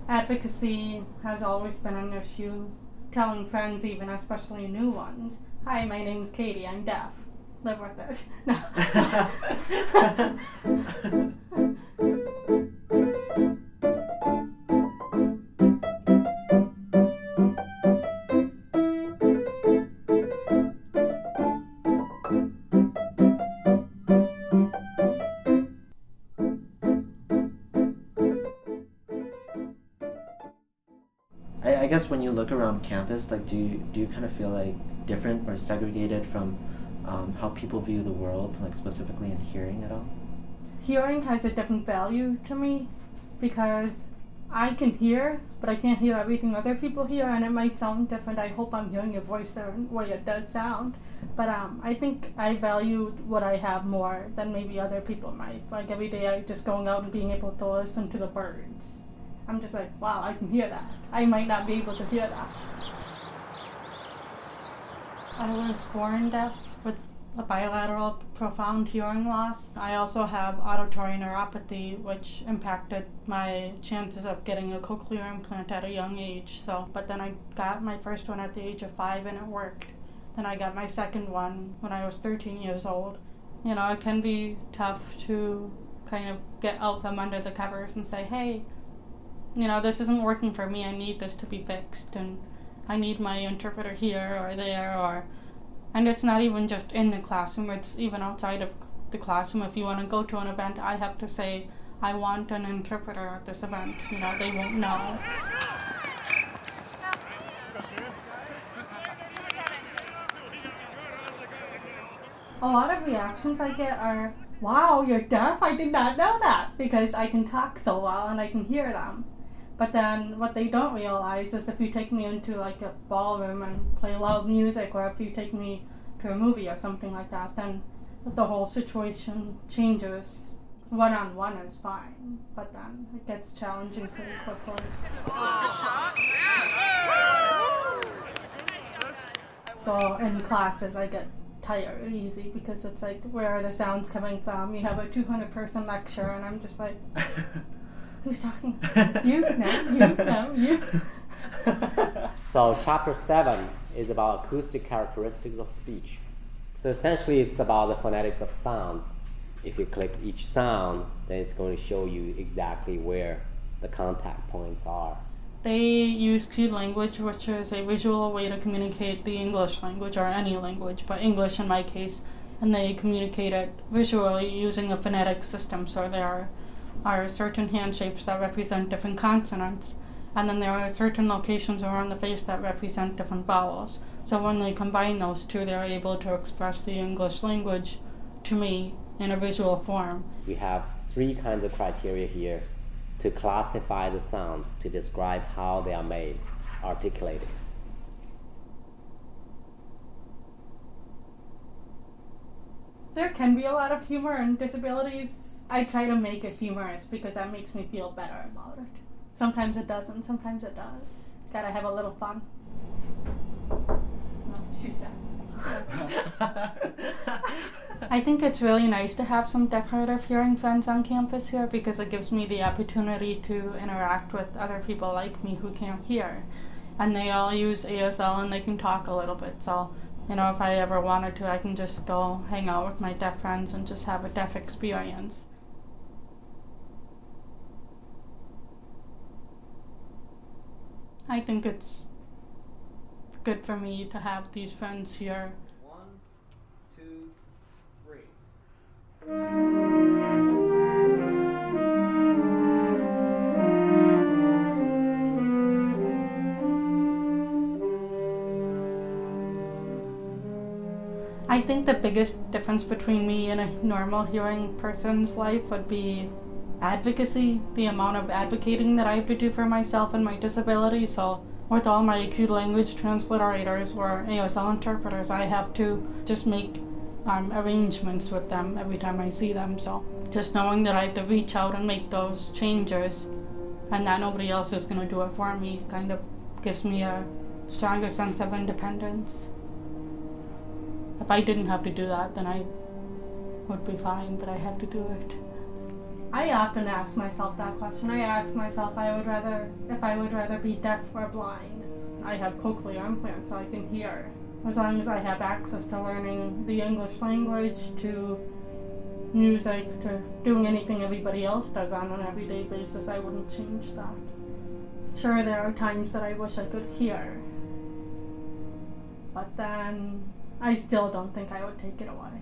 Advocacy has always been an issue. Telling friends, even especially new ones, "Hi, my name's Katie. I'm deaf. Live with it." I guess when you look around campus, like, do you kind of feel like different or segregated from how people view the world, like specifically in hearing at all? Hearing has a different value to me because I can hear, but I can't hear everything other people hear, and it might sound different. I hope I'm hearing your voice the way it does sound. But I think I value what I have more than maybe other people might. Like every day, I just going out and being able to listen to the birds. I'm just like, wow, I can hear that. I might not be able to hear that. I was born deaf with a bilateral profound hearing loss. I also have auditory neuropathy, which impacted my chances of getting a cochlear implant at a young age. But then I got my first one at the age of 5 and it worked. Then I got my second one when I was 13 years old. You know, it can be tough to kind of get out from under the covers and say, hey, you know, this isn't working for me. I need this to be fixed, and I need my interpreter here or there, and it's not even just in the classroom, it's even outside of the classroom. If you want to go to an event, I have to say, I want an interpreter at this event. You know, they won't know. A lot of reactions I get are, wow, you're deaf? I did not know that, because I can talk so well and I can hear them. But then what they don't realize is if you take me into like a ballroom and play loud music, or if you take me to a movie or something like that, then the whole situation changes. One-on-one is fine, but then it gets challenging pretty quickly. So in classes I get tired easy because it's like, where are the sounds coming from? You have a 200-person lecture and I'm just like, who's talking? You? No, you? No, you? So chapter 7 is about acoustic characteristics of speech. So essentially it's about the phonetics of sounds. If you click each sound, then it's going to show you exactly where the contact points are. They use cued language, which is a visual way to communicate the English language, or any language, but English in my case, and they communicate it visually using a phonetic system. So there are certain hand shapes that represent different consonants, and then there are certain locations around the face that represent different vowels. So when they combine those two, they're able to express the English language to me in a visual form. We have 3 kinds of criteria here to classify the sounds, to describe how they are made, articulated. There can be a lot of humor in disabilities. I try to make it humorous because that makes me feel better about it. Sometimes it doesn't, sometimes it does. Gotta have a little fun. No, she's dead. I think it's really nice to have some deaf hard of hearing friends on campus here because it gives me the opportunity to interact with other people like me who can't hear. And they all use ASL and they can talk a little bit. So, you know, if I ever wanted to, I can just go hang out with my deaf friends and just have a deaf experience. I think it's good for me to have these friends here. 1, 2, 3. I think the biggest difference between me and a normal hearing person's life would be advocacy, the amount of advocating that I have to do for myself and my disability. So with all my acute language translators or ASL interpreters, I have to just make arrangements with them every time I see them. So just knowing that I have to reach out and make those changes and that nobody else is going to do it for me kind of gives me a stronger sense of independence. If I didn't have to do that, then I would be fine, but I have to do it. I often ask myself that question. I ask myself if I would rather be deaf or blind. I have cochlear implants so I can hear. As long as I have access to learning the English language, to music, to doing anything everybody else does on an everyday basis, I wouldn't change that. Sure, there are times that I wish I could hear, but then I still don't think I would take it away.